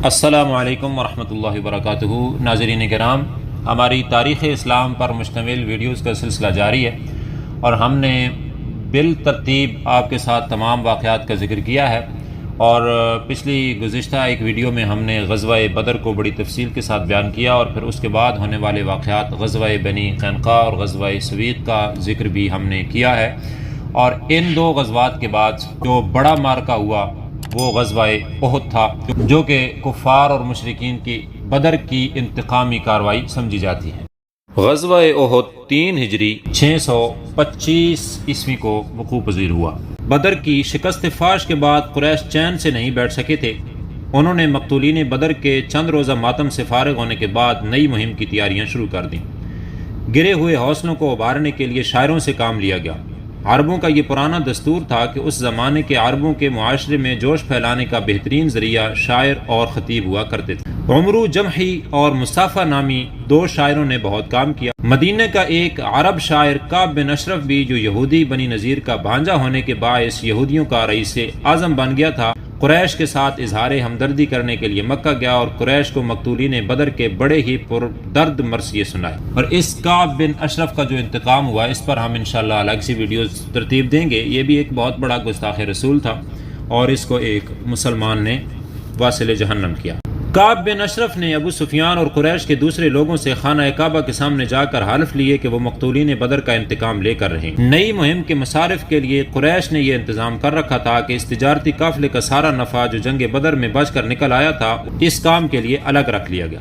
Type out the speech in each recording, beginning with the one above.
السلام علیکم ورحمۃ اللہ وبرکاتہ۔ ناظرین کرام، ہماری تاریخ اسلام پر مشتمل ویڈیوز کا سلسلہ جاری ہے اور ہم نے بالترتیب آپ کے ساتھ تمام واقعات کا ذکر کیا ہے، اور پچھلی گزشتہ ایک ویڈیو میں ہم نے غزوہ بدر کو بڑی تفصیل کے ساتھ بیان کیا، اور پھر اس کے بعد ہونے والے واقعات غزوہ بنی قینقاع اور غزوہ سویق کا ذکر بھی ہم نے کیا ہے۔ اور ان دو غزوات کے بعد جو بڑا مارکہ ہوا وہ غزوہ احد تھا، جو کہ کفار اور مشرکین کی بدر کی انتقامی کارروائی سمجھی جاتی ہے۔ غزوہ احد 3 ہجری 625 عیسوی کو وقوع پذیر ہوا۔ بدر کی شکست فاش کے بعد قریش چین سے نہیں بیٹھ سکے تھے۔ انہوں نے مقتولین بدر کے چند روزہ ماتم سے فارغ ہونے کے بعد نئی مہم کی تیاریاں شروع کر دیں۔ گرے ہوئے حوصلوں کو ابھارنے کے لیے شاعروں سے کام لیا گیا۔ عربوں کا یہ پرانا دستور تھا کہ اس زمانے کے عربوں کے معاشرے میں جوش پھیلانے کا بہترین ذریعہ شاعر اور خطیب ہوا کرتے تھے۔ عمرو جمحی اور مصطفیٰ نامی 2 شاعروں نے بہت کام کیا۔ مدینہ کا ایک عرب شاعر کعب بن اشرف بھی، جو یہودی بنی نذیر کا بھانجا ہونے کے باعث یہودیوں کا رئیس اعظم بن گیا تھا، قریش کے ساتھ اظہار ہمدردی کرنے کے لیے مکہ گیا اور قریش کو مقتولین بدر کے بڑے ہی پردرد مرثیے سنائے۔ اور اس کعب بن اشرف کا جو انتقام ہوا، اس پر ہم انشاءاللہ الگ سی ویڈیوز ترتیب دیں گے۔ یہ بھی ایک بہت بڑا گستاخ رسول تھا اور اس کو ایک مسلمان نے واصل جہنم کیا۔ کعب بن اشرف نے ابو سفیان اور قریش کے دوسرے لوگوں سے خانہ کعبہ کے سامنے جا کر حلف لیے کہ وہ مقتولین بدر کا انتقام لے کر رہے ہیں۔ نئی مہم کے مصارف کے لیے قریش نے یہ انتظام کر رکھا تھا کہ اس تجارتی قافلے کا سارا نفع جو جنگ بدر میں بچ کر نکل آیا تھا، اس کام کے لیے الگ رکھ لیا گیا۔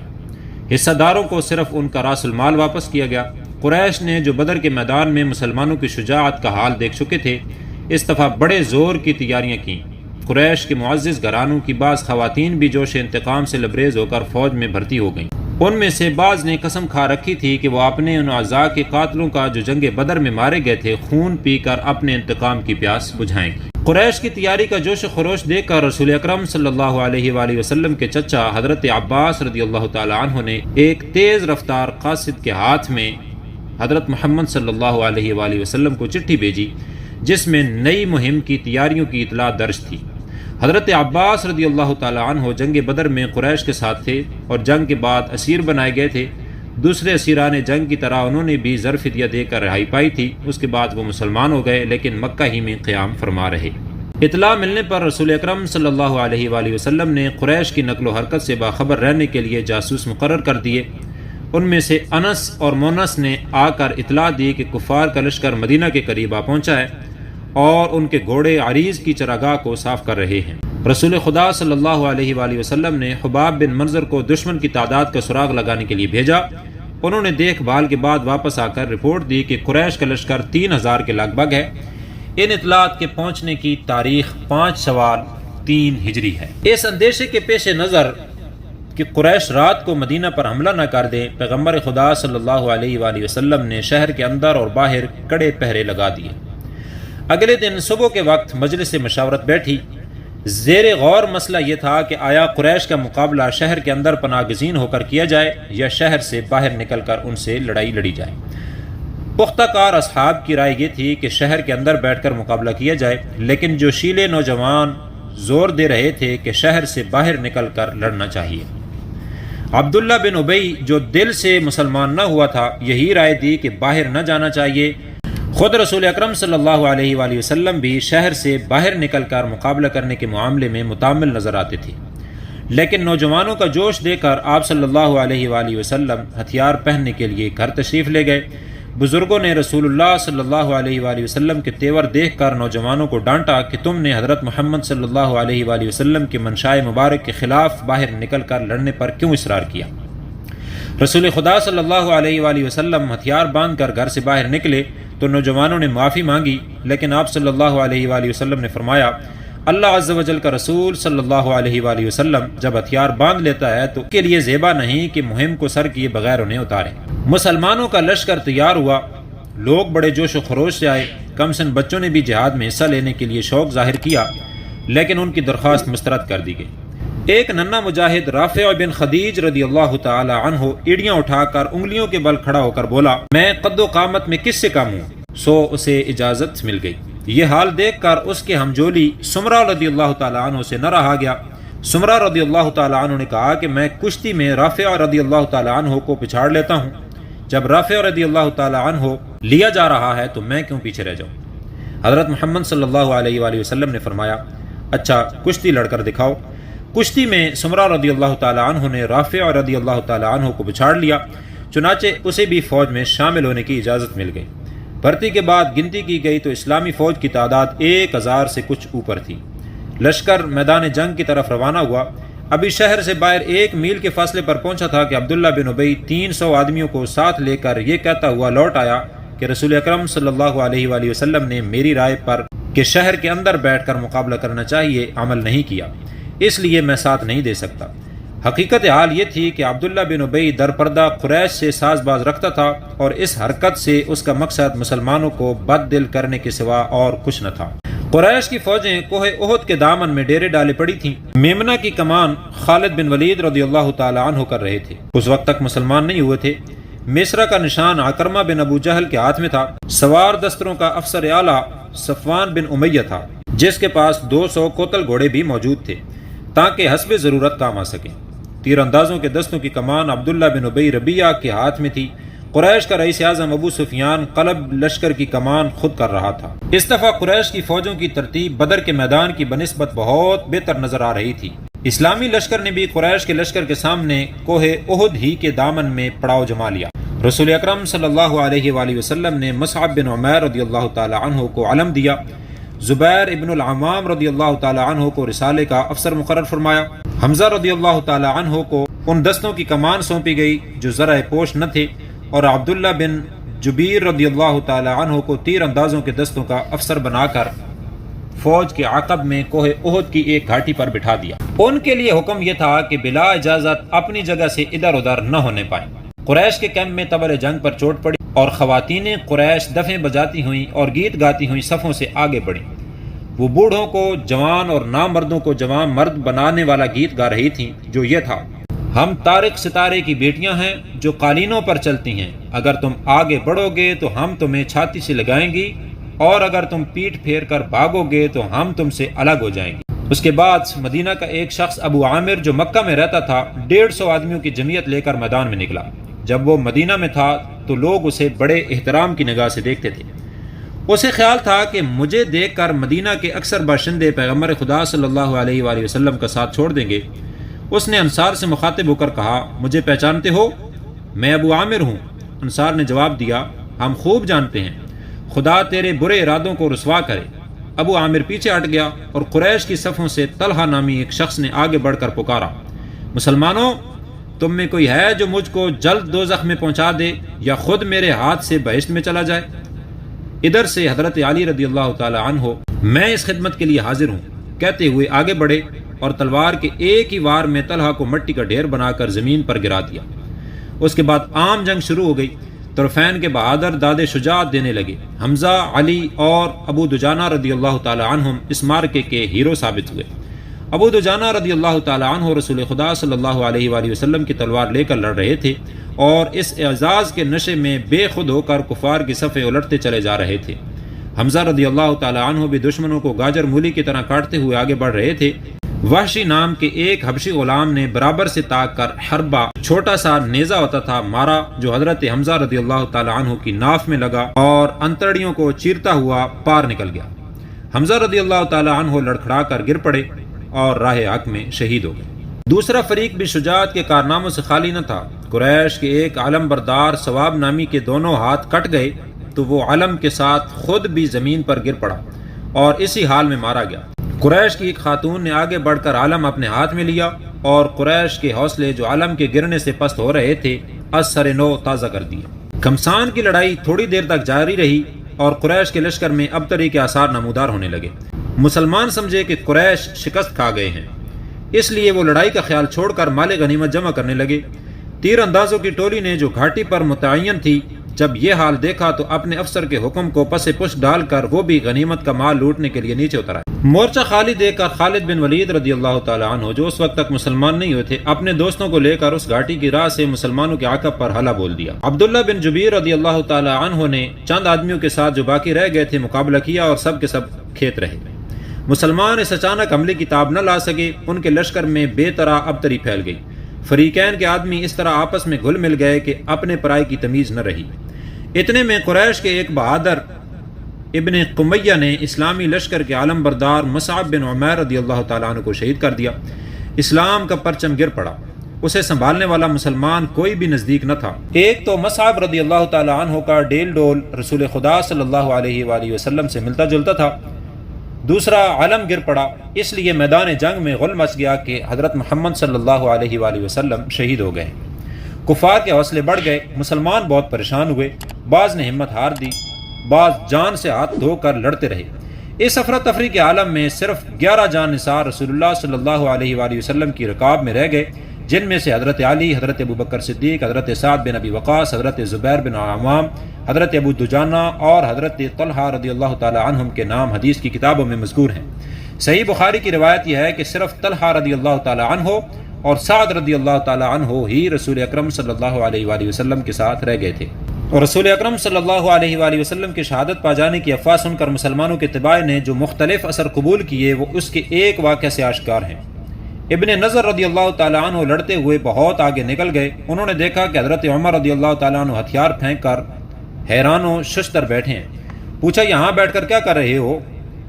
حصہ داروں کو صرف ان کا راس المال واپس کیا گیا۔ قریش نے، جو بدر کے میدان میں مسلمانوں کی شجاعت کا حال دیکھ چکے تھے، اس دفعہ بڑے زور کی تیاریاں کیں۔ قریش کے معزز گھرانوں کی بعض خواتین بھی جوش انتقام سے لبریز ہو کر فوج میں بھرتی ہو گئیں۔ ان میں سے بعض نے قسم کھا رکھی تھی کہ وہ اپنے ان اعضاء کے قاتلوں کا جو جنگ بدر میں مارے گئے تھے، خون پی کر اپنے انتقام کی پیاس بجھائیں گی۔ قریش کی تیاری کا جوش و خروش دیکھ کر رسول اکرم صلی اللہ علیہ وآلہ وسلم کے چچا حضرت عباس رضی اللہ تعالی عنہ نے ایک تیز رفتار قاصد کے ہاتھ میں حضرت محمد صلی اللہ علیہ وآلہ وسلم کو چٹھی بھیجی، جس میں نئی مہم کی تیاریوں کی اطلاع درج تھی۔ حضرت عباس رضی اللہ تعالی عنہ جنگ بدر میں قریش کے ساتھ تھے اور جنگ کے بعد اسیر بنائے گئے تھے۔ دوسرے اسیران جنگ کی طرح انہوں نے بھی زر فدیہ دے کر رہائی پائی تھی۔ اس کے بعد وہ مسلمان ہو گئے، لیکن مکہ ہی میں قیام فرما رہے۔ اطلاع ملنے پر رسول اکرم صلی اللہ علیہ وآلہ وسلم نے قریش کی نقل و حرکت سے باخبر رہنے کے لیے جاسوس مقرر کر دیے۔ ان میں سے انس اور مونس نے آ کر اطلاع دی کہ کفار کا لشکر مدینہ کے قریب آ پہنچا ہے اور ان کے گھوڑے عریض کی چراگاہ کو صاف کر رہے ہیں۔ رسول خدا صلی اللہ علیہ وآلہ وسلم نے حباب بن منظر کو دشمن کی تعداد کا سراغ لگانے کے لیے بھیجا۔ انہوں نے دیکھ بھال کے بعد واپس آ کر رپورٹ دی کہ قریش کا لشکر 3000 کے لگ بھگ ہے۔ ان اطلاعات کے پہنچنے کی تاریخ 5 شوال 3 ہجری ہے۔ اس اندیشے کے پیش نظر کہ قریش رات کو مدینہ پر حملہ نہ کر دیں، پیغمبر خدا صلی اللہ علیہ وآلہ وسلم نے شہر کے اندر اور باہر کڑے پہرے لگا دیے۔ اگلے دن صبح کے وقت مجلس مشاورت بیٹھی۔ زیر غور مسئلہ یہ تھا کہ آیا قریش کا مقابلہ شہر کے اندر پناہ گزین ہو کر کیا جائے یا شہر سے باہر نکل کر ان سے لڑائی لڑی جائے۔ پختہ کار اصحاب کی رائے یہ تھی کہ شہر کے اندر بیٹھ کر مقابلہ کیا جائے، لیکن جو شیلے نوجوان زور دے رہے تھے کہ شہر سے باہر نکل کر لڑنا چاہیے۔ عبداللہ بن ابی، جو دل سے مسلمان نہ ہوا تھا، یہی رائے دی کہ باہر نہ جانا چاہیے۔ خود رسول اکرم صلی اللہ علیہ وآلہ وسلم بھی شہر سے باہر نکل کر مقابلہ کرنے کے معاملے میں متعامل نظر آتے تھے، لیکن نوجوانوں کا جوش دیکھ کر آپ صلی اللہ علیہ وآلہ وسلم ہتھیار پہننے کے لیے گھر تشریف لے گئے۔ بزرگوں نے رسول اللہ صلی اللہ علیہ وآلہ وسلم کے تیور دیکھ کر نوجوانوں کو ڈانٹا کہ تم نے حضرت محمد صلی اللہ علیہ وآلہ وسلم کے منشائے مبارک کے خلاف باہر نکل کر لڑنے پر کیوں اصرار کیا؟ رسول خدا صلی اللہ علیہ وآلہ وسلم ہتھیار باندھ کر گھر سے باہر نکلے تو نوجوانوں نے معافی مانگی، لیکن آپ صلی اللہ علیہ وآلہ وسلم نے فرمایا، اللہ عز و جل کا رسول صلی اللہ علیہ وآلہ وسلم جب ہتھیار باندھ لیتا ہے تو اس کے لیے زیبا نہیں کہ مہم کو سر کیے بغیر انہیں اتارے۔ مسلمانوں کا لشکر تیار ہوا، لوگ بڑے جوش و خروش سے آئے۔ کم سن بچوں نے بھی جہاد میں حصہ لینے کے لیے شوق ظاہر کیا، لیکن ان کی درخواست مسترد کر دی گئی۔ ایک ننھا مجاہد رافع بن خدیج رضی اللہ تعالی عنہ ایڑیاں اٹھا کر انگلیوں کے بل کھڑا ہو کر بولا، میں قد و قامت میں کس سے کم ہوں؟ سو اسے اجازت مل گئی۔ یہ حال دیکھ کر اس کے ہمجولی سمرہ رضی اللہ تعالی عنہ سے نہ رہا گیا۔ سمرہ رضی اللہ تعالیٰ عنہ نے کہا کہ میں کشتی میں رافع رضی اللہ تعالیٰ عنہ کو پچھاڑ لیتا ہوں، جب رافع رضی اللہ تعالیٰ عنہ لیا جا رہا ہے تو میں کیوں پیچھے رہ جاؤں؟ حضرت محمد صلی اللہ علیہ وآلہ وسلم نے فرمایا اچھا کشتی لڑ کر دکھاؤ۔ کشتی میں سمرہ رضی اللہ تعالیٰ عنہ نے رافع رضی اللہ تعالیٰ عنہ کو پچھاڑ لیا، چنانچہ اسے بھی فوج میں شامل ہونے کی اجازت مل گئی۔ بھرتی کے بعد گنتی کی گئی تو اسلامی فوج کی تعداد 1000 سے کچھ اوپر تھی۔ لشکر میدان جنگ کی طرف روانہ ہوا۔ ابھی شہر سے باہر 1 میل کے فاصلے پر پہنچا تھا کہ عبداللہ بن ابی 300 آدمیوں کو ساتھ لے کر یہ کہتا ہوا لوٹ آیا کہ رسول اکرم صلی اللہ علیہ وآلہ وسلم نے میری رائے پر کہ شہر کے اندر بیٹھ کر مقابلہ کرنا چاہیے عمل نہیں کیا، اس لیے میں ساتھ نہیں دے سکتا۔ حقیقت حال یہ تھی کہ عبداللہ بن ابی در پردہ قریش سے ساز باز رکھتا تھا اور اس حرکت سے اس کا مقصد مسلمانوں کو بد دل کرنے کے سوا اور کچھ نہ تھا۔ قریش کی فوجیں کوہ احد کے دامن میں ڈیرے ڈالے پڑی تھیں۔ میمنہ کی کمان خالد بن ولید رضی اللہ تعالی عنہ کر رہے تھے، اس وقت تک مسلمان نہیں ہوئے تھے۔ میسرہ کا نشان عکرمہ بن ابو جہل کے ہاتھ میں تھا۔ سوار دستروں کا افسر اعلیٰ صفوان بن امیہ تھا، جس کے پاس 200 کوتل گھوڑے بھی موجود تھے تاکہ حسب ضرورت کام آ سکیں۔ تیر اندازوں کے دستوں کی کمان عبداللہ بن ابی ربیعہ کے ہاتھ میں تھی۔ قریش کا رئیس اعظم ابو سفیان قلب لشکر کی کمان خود کر رہا تھا۔ اس دفعہ قریش کی فوجوں کی ترتیب بدر کے میدان کی بنسبت بہت بہتر نظر آ رہی تھی۔ اسلامی لشکر نے بھی قریش کے لشکر کے سامنے کوہ احد ہی کے دامن میں پڑاؤ جما لیا۔ رسول اکرم صلی اللہ علیہ وآلہ وسلم نے مصعب بن عمیر رضی اللہ تعالی عنہ کو علم دیا، زبیر ابن العوام رضی اللہ تعالی عنہ کو رسالے کا افسر مقرر فرمایا، حمزہ رضی اللہ تعالی عنہ کو ان دستوں کی کمان سونپی گئی جو ذرہ پوش نہ تھے، اور عبداللہ بن جبیر رضی اللہ تعالی عنہ کو تیر اندازوں کے دستوں کا افسر بنا کر فوج کے عقب میں کوہ احد کی ایک گھاٹی پر بٹھا دیا۔ ان کے لیے حکم یہ تھا کہ بلا اجازت اپنی جگہ سے ادھر ادھر نہ ہونے پائیں۔ قریش کے کیمپ میں تبر جنگ پر چوٹ پڑی اور خواتین قریش دفیں بجاتی ہوئیں اور گیت گاتی ہوئیں صفوں سے آگے بڑھیں۔ وہ بوڑھوں کو جوان اور نامردوں کو جوان مرد بنانے والا گیت گا رہی تھیں جو یہ تھا، ہم طارق ستارے کی بیٹیاں ہیں جو قالینوں پر چلتی ہیں، اگر تم آگے بڑھو گے تو ہم تمہیں چھاتی سے لگائیں گی، اور اگر تم پیٹ پھیر کر بھاگو گے تو ہم تم سے الگ ہو جائیں گے۔ اس کے بعد مدینہ کا ایک شخص ابو عامر جو مکہ میں رہتا تھا 150 آدمیوں کی جمعیت لے کر میدان میں نکلا۔ جب وہ مدینہ میں تھا تو لوگ اسے بڑے احترام کی نگاہ سے دیکھتے تھے۔ اسے خیال تھا کہ مجھے دیکھ کر مدینہ کے اکثر باشندے پیغمبر خدا صلی اللہ علیہ وآلہ وسلم کا ساتھ چھوڑ دیں گے۔ اس نے انصار سے مخاطب ہو کر کہا، مجھے پہچانتے ہو؟ میں ابو عامر ہوں۔ انصار نے جواب دیا، ہم خوب جانتے ہیں، خدا تیرے برے ارادوں کو رسوا کرے۔ ابو عامر پیچھے ہٹ گیا اور قریش کی صفوں سے طلحہ نامی ایک شخص نے آگے بڑھ کر پکارا، مسلمانوں، تم میں کوئی ہے جو مجھ کو جلد دوزخ میں پہنچا دے یا خود میرے ہاتھ سے بہشت میں چلا جائے؟ ادھر سے حضرت علی رضی اللہ تعالی عنہ میں اس خدمت کے لیے حاضر ہوں کہتے ہوئے آگے بڑھے اور تلوار کے ایک ہی وار میں طلحہ کو مٹی کا ڈھیر بنا کر زمین پر گرا دیا۔ اس کے بعد عام جنگ شروع ہو گئی۔ طرفین کے بہادر داد شجاعت دینے لگے۔ حمزہ، علی اور ابو دجانہ رضی اللہ تعالی عنہم اس مارکے کے ہیرو ثابت ہوئے۔ ابو دجانہ رضی اللہ تعالی عنہ رسول خدا صلی اللہ علیہ وآلہ وسلم کی تلوار لے کر لڑ رہے تھے اور اس اعزاز کے نشے میں بے خود ہو کر کفار کی صفیں الٹتے چلے جا رہے تھے۔ حمزہ رضی اللہ تعالی عنہ بھی دشمنوں کو گاجر مولی کی طرح کاٹتے ہوئے آگے بڑھ رہے تھے۔ وحشی نام کے ایک حبشی غلام نے برابر سے تاک کر حربہ، چھوٹا سا نیزہ ہوتا تھا، مارا جو حضرت حمزہ رضی اللہ تعالی عنہ کی ناف میں لگا اور انتڑیوں کو چیرتا ہوا پار نکل گیا۔ حمزہ رضی اللہ تعالی عنہ لڑکھڑا کر گر پڑے اور راہ حق میں شہید ہو گئے۔ دوسرا فریق بھی شجاعت کے کارناموں سے خالی نہ تھا۔ قریش کے ایک علم بردار ثواب نامی کے دونوں ہاتھ کٹ گئے تو وہ علم کے ساتھ خود بھی زمین پر گر پڑا اور اسی حال میں مارا گیا۔ قریش کی ایک خاتون نے آگے بڑھ کر علم اپنے ہاتھ میں لیا اور قریش کے حوصلے جو علم کے گرنے سے پست ہو رہے تھے از سر نو تازہ کر دیے۔ کھمسان کی لڑائی تھوڑی دیر تک جاری رہی اور قریش کے لشکر میں ابتری کے آثار نمودار ہونے لگے۔ مسلمان سمجھے کہ قریش شکست کھا گئے ہیں، اس لیے وہ لڑائی کا خیال چھوڑ کر مال غنیمت جمع کرنے لگے۔ تیر اندازوں کی ٹولی نے جو گھاٹی پر متعین تھی جب یہ حال دیکھا تو اپنے افسر کے حکم کو پس پش ڈال کر وہ بھی غنیمت کا مال لوٹنے کے لیے نیچے اتر آئے۔ مورچہ خالی دیکھ کر خالد بن ولید رضی اللہ تعالی عنہ جو اس وقت تک مسلمان نہیں ہوئے تھے اپنے دوستوں کو لے کر اس گھاٹی کی راہ سے مسلمانوں کے عقب پر حلہ بول دیا۔ عبداللہ بن جبیر رضی اللہ تعالی عنہ نے چند آدمیوں کے ساتھ جو باقی رہ گئے تھے مقابلہ کیا اور سب کے سب کھیت رہے۔ مسلمان اس اچانک حملے کی تاب نہ لا سکے۔ ان کے لشکر میں بے طرح ابتری پھیل گئی۔ فریقین کے آدمی اس طرح آپس میں گھل مل گئے کہ اپنے پرائے کی تمیز نہ رہی۔ اتنے میں قریش کے ایک بہادر ابن قمیہ نے اسلامی لشکر کے عالم بردار مصعب بن عمیر رضی اللہ تعالیٰ عنہ کو شہید کر دیا۔ اسلام کا پرچم گر پڑا۔ اسے سنبھالنے والا مسلمان کوئی بھی نزدیک نہ تھا۔ ایک تو مصعب رضی اللہ تعالیٰ عنہ کا ڈیل ڈول رسول خدا صلی اللہ علیہ وآلہ وسلم سے ملتا جلتا تھا، دوسرا علم گر پڑا۔ اس لیے میدان جنگ میں غل مچ گیا کہ حضرت محمد صلی اللہ علیہ وآلہ وسلم شہید ہو گئے۔ کفار کے حوصلے بڑھ گئے، مسلمان بہت پریشان ہوئے، بعض نے ہمت ہار دی، بعض جان سے ہاتھ دھو کر لڑتے رہے۔ اس افراتفری کے عالم میں صرف 11 جان نثار رسول اللہ صلی اللہ علیہ وآلہ وسلم کی رکاب میں رہ گئے، جن میں سے حضرت علی، حضرت ابوبکر صدیق، حضرت سعد بن ابی وقاص، حضرت زبیر بن عوام، حضرت ابو دجانہ اور حضرت طلحہ رضی اللہ تعالی عنہم کے نام حدیث کی کتابوں میں مذکور ہیں۔ صحیح بخاری کی روایت یہ ہے کہ صرف طلحہ رضی اللہ تعالی عنہ اور سعد رضی اللہ تعالی عنہ ہی رسول اکرم صلی اللہ علیہ وآلہ وسلم کے ساتھ رہ گئے تھے، اور رسول اکرم صلی اللہ علیہ وآلہ وسلم کی شہادت پا جانے کی افواہ سن کر مسلمانوں کے اتباع نے جو مختلف اثر قبول کیے وہ اس کے ایک واقعہ سے آشکار ہیں۔ ابن نضر رضی اللہ تعالیٰ عنہ لڑتے ہوئے بہت آگے نکل گئے۔ انہوں نے دیکھا کہ حضرت عمر رضی اللہ تعالیٰ عنہ ہتھیار پھینک کر حیران و ششدر بیٹھے ہیں۔ پوچھا یہاں بیٹھ کر کیا کر رہے ہو؟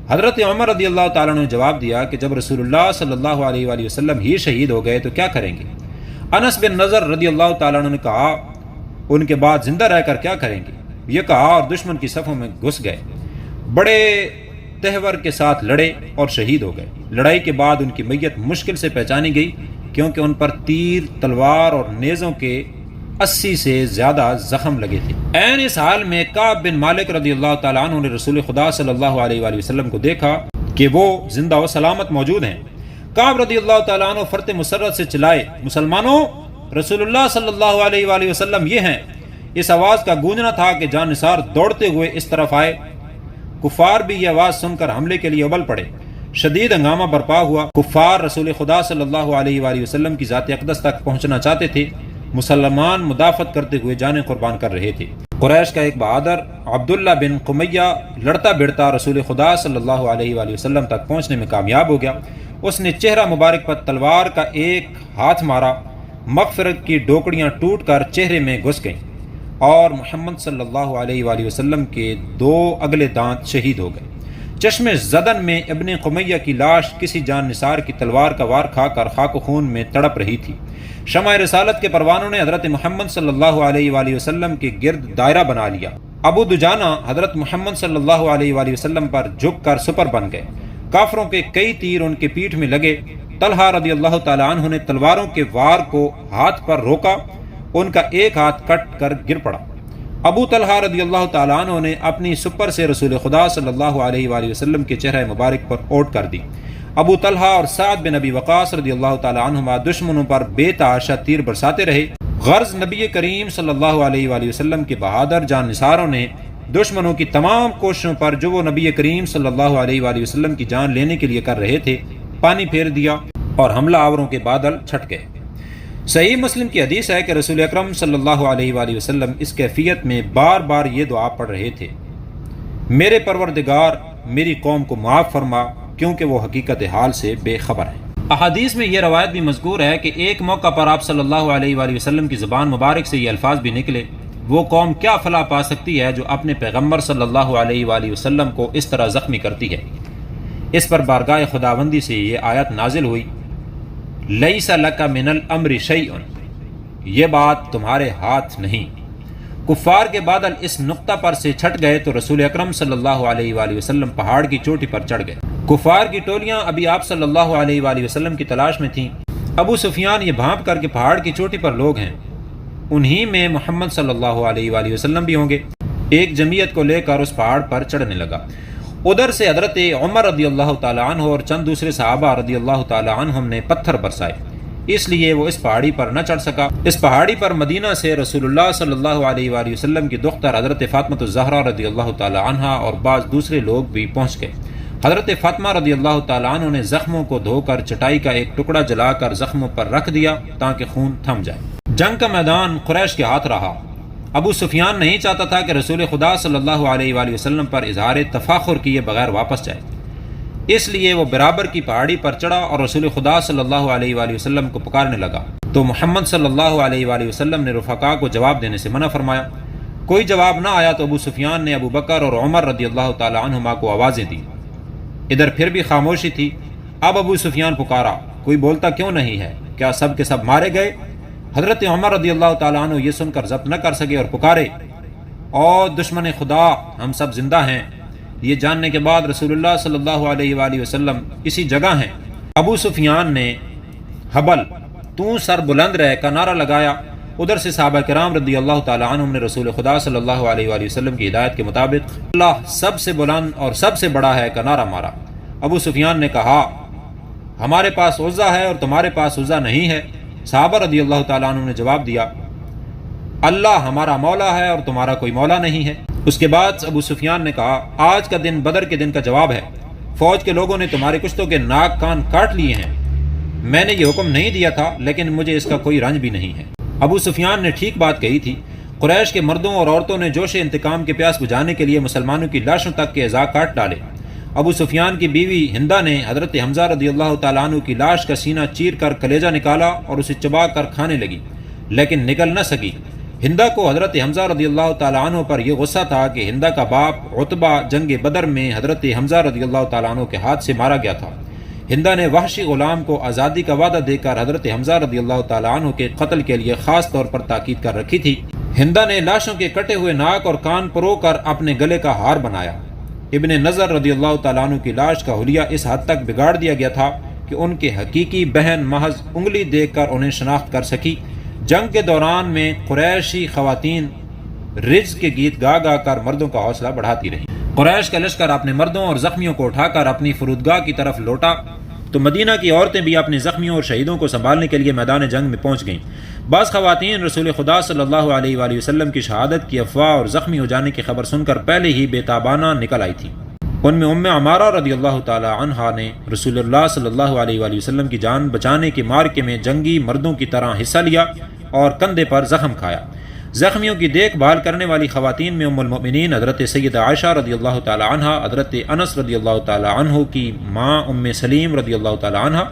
حضرت عمر رضی اللہ تعالیٰ عنہ نے جواب دیا کہ جب رسول اللہ صلی اللہ علیہ وآلہ وسلم ہی شہید ہو گئے تو کیا کریں گے؟ انس بن نضر رضی اللہ تعالیٰ عنہ نے کہا ان کے بعد زندہ رہ کر کیا کریں گے؟ یہ کہا اور دشمن کی صفوں میں گھس گئے، بڑے تہور کے ساتھ لڑے اور شہید ہو گئے۔ لڑائی کے بعد ان کی میت مشکل سے پہچانی گئی کیونکہ ان پر تیر، تلوار اور نیزوں کے 80 سے زیادہ زخم لگے تھے۔ عین اس حال میں کعب بن مالک رضی اللہ تعالیٰ عنہ نے رسول خدا صلی اللہ علیہ وآلہ وسلم کو دیکھا کہ وہ زندہ و سلامت موجود ہیں۔ کعب رضی اللہ تعالیٰ عنہ فرت مسرت سے چلائے، مسلمانوں، رسول اللہ صلی اللہ علیہ وآلہ وسلم یہ ہیں۔ اس آواز کا گونجنا تھا کہ جان نثار دوڑتے ہوئے اس طرف آئے۔ کفار بھی یہ آواز سن کر حملے کے لیے ابل پڑے۔ شدید ہنگامہ برپا ہوا۔ کفار رسول خدا صلی اللہ علیہ وآلہ وسلم کی ذات اقدس تک پہنچنا چاہتے تھے، مسلمان مدافعت کرتے ہوئے جانیں قربان کر رہے تھے۔ قریش کا ایک بہادر عبداللہ بن قمیہ لڑتا بڑھتا رسول خدا صلی اللہ علیہ وآلہ وسلم تک پہنچنے میں کامیاب ہو گیا۔ اس نے چہرہ مبارک پر تلوار کا ایک ہاتھ مارا، مغفرت کی ڈوکڑیاں ٹوٹ کر چہرے میں گھس گئیں اور محمد صلی اللہ علیہ وآلہ وسلم کے 2 اگلے دانت شہید ہو گئے۔ چشم زدن میں ابن قمیہ کی لاش کسی جان نثار کی تلوار کا وار کھا کر خاک و خون میں تڑپ رہی تھی۔ شمع رسالت کے پروانوں نے حضرت محمد صلی اللہ علیہ وآلہ وسلم کے گرد دائرہ بنا لیا۔ ابو دجانہ حضرت محمد صلی اللہ علیہ وآلہ وسلم پر جھک کر سپر بن گئے۔ کافروں کے کئی تیر ان کے پیٹھ میں لگے۔ طلحہ رضی اللہ تعالی عنہ نے تلواروں کے وار کو ہاتھ پر روکا، ان کا ایک ہاتھ کٹ کر گر پڑا۔ ابو طلحہ رضی اللہ تعالیٰ عنہ نے اپنی سپر سے رسول خدا صلی اللہ علیہ وآلہ وسلم کے چہرہ مبارک پر اوٹ کر دی۔ ابو طلحہ اور سعد بن ابی وقاص رضی اللہ تعالیٰ عنہما دشمنوں پر بے تحاشا تیر برساتے رہے۔ غرض نبی کریم صلی اللہ علیہ وآلہ وسلم کے بہادر جان نثاروں نے دشمنوں کی تمام کوششوں پر جو وہ نبی کریم صلی اللہ علیہ وآلہ وسلم کی جان لینے کے لیے کر رہے تھے پانی پھیر دیا اور حملہ آوروں کے بادل چھٹ گئے۔ صحیح مسلم کی حدیث ہے کہ رسول اکرم صلی اللہ علیہ وآلہ وسلم اس کیفیت میں بار بار یہ دعا پڑھ رہے تھے، میرے پروردگار میری قوم کو معاف فرما کیونکہ وہ حقیقت حال سے بے خبر ہیں۔ احادیث میں یہ روایت بھی مذکور ہے کہ ایک موقع پر آپ صلی اللہ علیہ وآلہ وسلم کی زبان مبارک سے یہ الفاظ بھی نکلے، وہ قوم کیا فلاح پا سکتی ہے جو اپنے پیغمبر صلی اللہ علیہ وآلہ وسلم کو اس طرح زخمی کرتی ہے۔ اس پر بارگاہ خداوندی سے یہ آیت نازل ہوئی، لیس لک من الامر شیء، یہ بات تمہارے ہاتھ نہیں۔ کفار کے بادل اس نقطہ پر سے چھٹ گئے تو رسول اکرم صلی اللہ علیہ وآلہ وسلم پہاڑ کی چوٹی پر چڑھ گئے۔ کفار کی ٹولیاں ابھی آپ صلی اللہ علیہ وآلہ وسلم کی تلاش میں تھیں۔ ابو سفیان یہ بھانپ کر کے پہاڑ کی چوٹی پر لوگ ہیں، انہی میں محمد صلی اللہ علیہ وآلہ وسلم بھی ہوں گے، ایک جمعیت کو لے کر اس پہاڑ پر چڑھنے لگا۔ ادھر سے حضرت عمر رضی اللہ تعالیٰ عنہ اور چند دوسرے صحابہ رضی اللہ تعالیٰ عنہم نے پتھر برسائے، اس لیے وہ اس پہاڑی پر نہ چڑھ سکا۔ اس پہاڑی پر مدینہ سے رسول اللہ صلی اللہ علیہ وآلہ وسلم کی دختر حضرت فاطمہ الزہرا رضی اللہ تعالیٰ عنہ اور بعض دوسرے لوگ بھی پہنچ گئے۔ حضرت فاطمہ رضی اللہ تعالیٰ عنہ نے زخموں کو دھو کر چٹائی کا ایک ٹکڑا جلا کر زخموں پر رکھ دیا تاکہ خون تھم جائے۔ جنگ کا میدان قریش کے ہاتھ رہا۔ ابو سفیان نہیں چاہتا تھا کہ رسول خدا صلی اللہ علیہ وآلہ وسلم پر اظہار تفاخر کیے بغیر واپس جائے۔ اس لیے وہ برابر کی پہاڑی پر چڑھا اور رسول خدا صلی اللہ علیہ وآلہ وسلم کو پکارنے لگا، تو محمد صلی اللہ علیہ وآلہ وسلم نے رفقا کو جواب دینے سے منع فرمایا۔ کوئی جواب نہ آیا تو ابو سفیان نے ابو بکر اور عمر رضی اللہ تعالی عنہما کو آوازیں دی۔ ادھر پھر بھی خاموشی تھی۔ اب ابو سفیان پکارا، کوئی بولتا کیوں نہیں ہے؟ کیا سب کے سب مارے گئے؟ حضرت عمر رضی اللہ تعالی عنہ یہ سن کر ضبط نہ کر سکے اور پکارے، اور دشمن خدا ہم سب زندہ ہیں۔ یہ جاننے کے بعد رسول اللہ صلی اللہ علیہ وآلہ وسلم اسی جگہ ہیں۔ ابو سفیان نے حبل تو سر بلند رہ کا نعرہ لگایا۔ ادھر سے صحابہ کرام رضی اللہ تعالی عنہم نے رسول خدا صلی اللہ علیہ وآلہ وسلم کی ہدایت کے مطابق اللہ سب سے بلند اور سب سے بڑا ہے کا نعرہ مارا۔ ابو سفیان نے کہا، ہمارے پاس عزا ہے اور تمہارے پاس عزا نہیں ہے۔ صحابہ رضی اللہ تعالی عنہ نے جواب دیا، اللہ ہمارا مولا ہے اور تمہارا کوئی مولا نہیں ہے۔ اس کے بعد ابو سفیان نے کہا، آج کا دن بدر کے دن کا جواب ہے۔ فوج کے لوگوں نے تمہارے کشتوں کے ناک کان کاٹ لیے ہیں۔ میں نے یہ حکم نہیں دیا تھا، لیکن مجھے اس کا کوئی رنج بھی نہیں ہے۔ ابو سفیان نے ٹھیک بات کہی تھی۔ قریش کے مردوں اور عورتوں نے جوش انتقام کے پیاس بجھانے کے لیے مسلمانوں کی لاشوں تک کے اعضاء کاٹ ڈالے۔ ابو سفیان کی بیوی ہندا نے حضرت حمزہ رضی اللہ تعالیٰ عنہ کی لاش کا سینہ چیر کر کلیجہ نکالا اور اسے چبا کر کھانے لگی، لیکن نکل نہ سکی۔ ہندا کو حضرت حمزہ رضی اللہ تعالیٰ عنہ پر یہ غصہ تھا کہ ہندا کا باپ عتبہ جنگ بدر میں حضرت حمزہ رضی اللہ تعالیٰ عنہ کے ہاتھ سے مارا گیا تھا۔ ہندا نے وحشی غلام کو آزادی کا وعدہ دے کر حضرت حمزہ رضی اللہ تعالیٰ عنہ کے قتل کے لیے خاص طور پر تاکید کر رکھی تھی۔ ہندا نے لاشوں کے کٹے ہوئے ناک اور کان پرو کر اپنے گلے کا ہار بنایا۔ ابن نظر رضی اللہ تعالیٰ عنہ کی لاش کا حلیہ اس حد تک بگاڑ دیا گیا تھا کہ ان کے حقیقی بہن محض انگلی دیکھ کر انہیں شناخت کر سکی۔ جنگ کے دوران میں قریشی خواتین رجز کے گیت گا گا کر مردوں کا حوصلہ بڑھاتی رہیں۔ قریش کا لشکر اپنے مردوں اور زخمیوں کو اٹھا کر اپنی فرودگاہ کی طرف لوٹا تو مدینہ کی عورتیں بھی اپنے زخمیوں اور شہیدوں کو سنبھالنے کے لیے میدان جنگ میں پہنچ گئیں۔ بعض خواتین رسول خدا صلی اللہ علیہ وآلہ وسلم کی شہادت کی افواہ اور زخمی ہو جانے کی خبر سن کر پہلے ہی بے تابانہ نکل آئی تھیں۔ ان میں ام عمارہ رضی اللہ تعالی عنہا نے رسول اللہ صلی اللہ علیہ وآلہ وسلم کی جان بچانے کے معرکے میں جنگی مردوں کی طرح حصہ لیا اور کندھے پر زخم کھایا۔ زخمیوں کی دیکھ بھال کرنے والی خواتین میں ام المؤمنین حضرت سیدہ عائشہ رضی اللہ تعالی عنہا، حضرت انس رضی اللہ تعالی عنہ کی ماں ام سلیم رضی اللہ تعالی عنہا،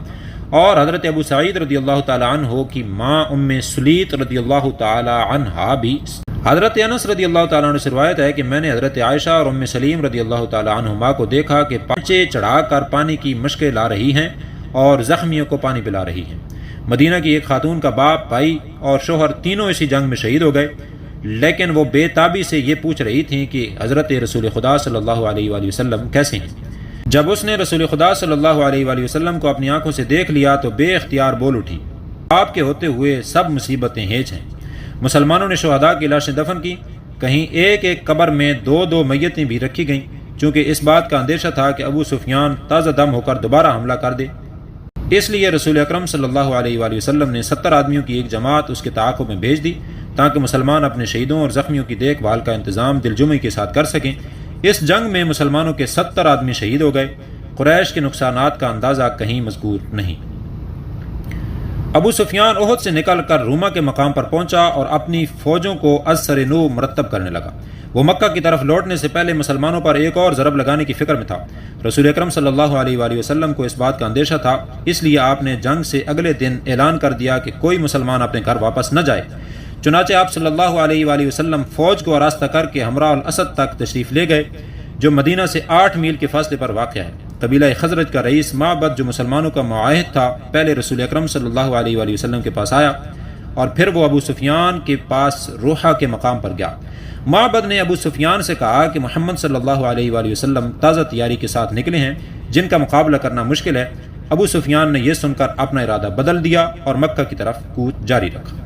اور حضرت ابو سعید رضی اللہ تعالی عنہ کی ماں ام سلیط رضی اللہ تعالی عنہا بھی۔ حضرت انس رضی اللہ تعالیٰ عنہ سے روایت ہے کہ میں نے حضرت عائشہ اور ام سلیم رضی اللہ تعالیٰ عنہما کو دیکھا کہ پانچے چڑھا کر پانی کی مشکیں لا رہی ہیں اور زخمیوں کو پانی پلا رہی ہیں۔ مدینہ کی ایک خاتون کا باپ، بھائی اور شوہر تینوں اسی جنگ میں شہید ہو گئے، لیکن وہ بے تابی سے یہ پوچھ رہی تھیں کہ حضرت رسول خدا صلی اللہ علیہ وآلہ وسلم کیسے ہیں۔ جب اس نے رسول خدا صلی اللہ علیہ وآلہ وسلم کو اپنی آنکھوں سے دیکھ لیا تو بے اختیار بول اٹھی، آپ کے ہوتے ہوئے سب مصیبتیں ہیج ہیں۔ مسلمانوں نے شہداء کی لاشیں دفن کی، کہیں ایک ایک قبر میں دو دو میتیں بھی رکھی گئیں، چونکہ اس بات کا اندیشہ تھا کہ ابو سفیان تازہ دم ہو کر دوبارہ حملہ کر دے۔ اس لیے رسول اکرم صلی اللہ علیہ وآلہ وسلم نے 70 آدمیوں کی ایک جماعت اس کے تعاقب میں بھیج دی تاکہ مسلمان اپنے شہیدوں اور زخمیوں کی دیکھ بھال کا انتظام دلجمعی کے ساتھ کر سکیں۔ اس جنگ میں مسلمانوں کے 70 آدمی شہید ہو گئے۔ قریش کے نقصانات کا اندازہ کہیں مذکور نہیں۔ ابو سفیان احد سے نکل کر روما کے مقام پر پہنچا اور اپنی فوجوں کو از سر نو مرتب کرنے لگا۔ وہ مکہ کی طرف لوٹنے سے پہلے مسلمانوں پر ایک اور ضرب لگانے کی فکر میں تھا۔ رسول اکرم صلی اللہ علیہ وآلہ وسلم کو اس بات کا اندیشہ تھا، اس لیے آپ نے جنگ سے اگلے دن اعلان کر دیا کہ کوئی مسلمان اپنے گھر واپس نہ جائے۔ چنانچہ آپ صلی اللہ علیہ وآلہ وسلم فوج کو آراستہ کر کے ہمراہ الاسد تک تشریف لے گئے، جو مدینہ سے 8 میل کے فاصلے پر واقع ہے۔ قبیلہ خزرج کا رئیس معبد، جو مسلمانوں کا معاہد تھا، پہلے رسول اکرم صلی اللہ علیہ وآلہ وسلم کے پاس آیا اور پھر وہ ابو سفیان کے پاس روحہ کے مقام پر گیا۔ معبد نے ابو سفیان سے کہا کہ محمد صلی اللہ علیہ وآلہ وسلم تازہ تیاری کے ساتھ نکلے ہیں جن کا مقابلہ کرنا مشکل ہے۔ ابو سفیان نے یہ سن کر اپنا ارادہ بدل دیا اور مکہ کی طرف کوچ جاری رکھا۔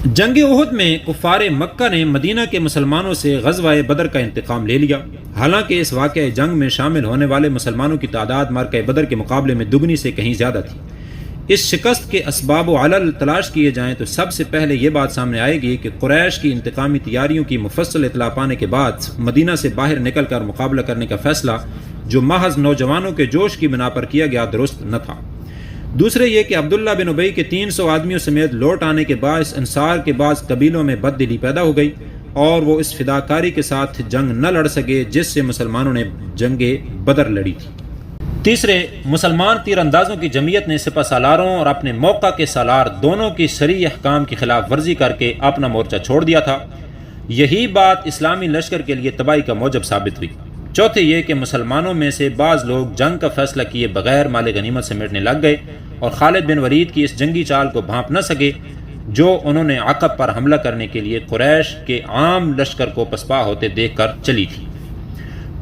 جنگ احد میں کفار مکہ نے مدینہ کے مسلمانوں سے غزوہ بدر کا انتقام لے لیا۔ حالانکہ اس واقعہ جنگ میں شامل ہونے والے مسلمانوں کی تعداد معرکہ بدر کے مقابلے میں دگنی سے کہیں زیادہ تھی۔ اس شکست کے اسباب و علل تلاش کیے جائیں تو سب سے پہلے یہ بات سامنے آئے گی کہ قریش کی انتقامی تیاریوں کی مفصل اطلاع پانے کے بعد مدینہ سے باہر نکل کر مقابلہ کرنے کا فیصلہ جو محض نوجوانوں کے جوش کی بنا پر کیا گیا درست نہ تھا۔ دوسرے یہ کہ عبداللہ بن ابی کے 300 آدمیوں سمیت لوٹ آنے کے باعث انصار کے بعض قبیلوں میں بد دلی پیدا ہو گئی اور وہ اس فداکاری کے ساتھ جنگ نہ لڑ سکے جس سے مسلمانوں نے جنگ بدر لڑی تھی۔ تیسرے، مسلمان تیر اندازوں کی جمعیت نے سپہ سالاروں اور اپنے موقع کے سالار دونوں کی شرعی احکام کی خلاف ورزی کر کے اپنا مورچہ چھوڑ دیا تھا۔ یہی بات اسلامی لشکر کے لیے تباہی کا موجب ثابت ہوئی۔ چوتھے یہ کہ مسلمانوں میں سے بعض لوگ جنگ کا فیصلہ کیے بغیر مال غنیمت سمیٹنے لگ گئے اور خالد بن ولید کی اس جنگی چال کو بھانپ نہ سکے جو انہوں نے عقب پر حملہ کرنے کے لیے قریش کے عام لشکر کو پسپا ہوتے دیکھ کر چلی تھی۔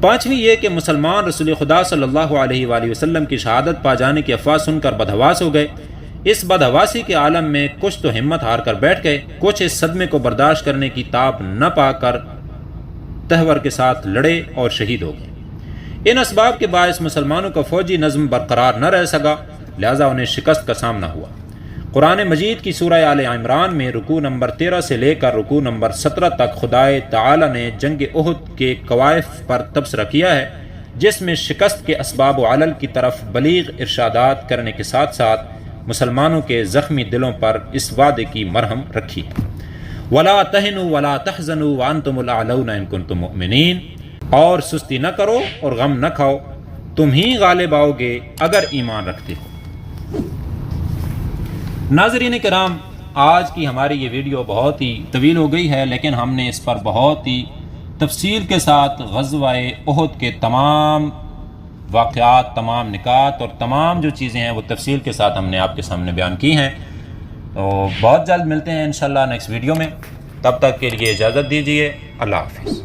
پانچویں یہ کہ مسلمان رسول خدا صلی اللہ علیہ وآلہ وسلم کی شہادت پا جانے کی افواہ سن کر بدحواس ہو گئے۔ اس بدحواسی کے عالم میں کچھ تو ہمت ہار کر بیٹھ گئے، کچھ اس صدمے کو برداشت کرنے کی تاب نہ پا کر تہور کے ساتھ لڑے اور شہید ہو گئے۔ ان اسباب کے باعث مسلمانوں کا فوجی نظم برقرار نہ رہ سکا، لہذا انہیں شکست کا سامنا ہوا۔ قرآن مجید کی سورہ آل عمران میں رکوع نمبر 13 سے لے کر رکوع نمبر 17 تک خدائے تعالی نے جنگ احد کے کوائف پر تبصرہ کیا ہے، جس میں شکست کے اسباب و علل کی طرف بلیغ ارشادات کرنے کے ساتھ ساتھ مسلمانوں کے زخمی دلوں پر اس وعدے کی مرہم رکھی۔ وَلَا تَهِنُوا وَلَا تَحْزَنُوا وَأَنْتُمُ الْأَعْلَوْنَ إِن كُنتُم مُؤْمِنِينَ، اور سستی نہ کرو اور غم نہ کھاؤ، تم ہی غالب آؤ گے اگر ایمان رکھتے ہو۔ ناظرین کرام، آج کی ہماری یہ ویڈیو بہت ہی طویل ہو گئی ہے، لیکن ہم نے اس پر بہت ہی تفصیل کے ساتھ غزوہ احد کے تمام واقعات، تمام نکات اور تمام جو چیزیں ہیں وہ تفصیل کے ساتھ ہم نے آپ کے سامنے بیان کی ہیں۔ تو بہت جلد ملتے ہیں انشاءاللہ نیکسٹ ویڈیو میں، تب تک کے لیے اجازت دیجیے، اللہ حافظ۔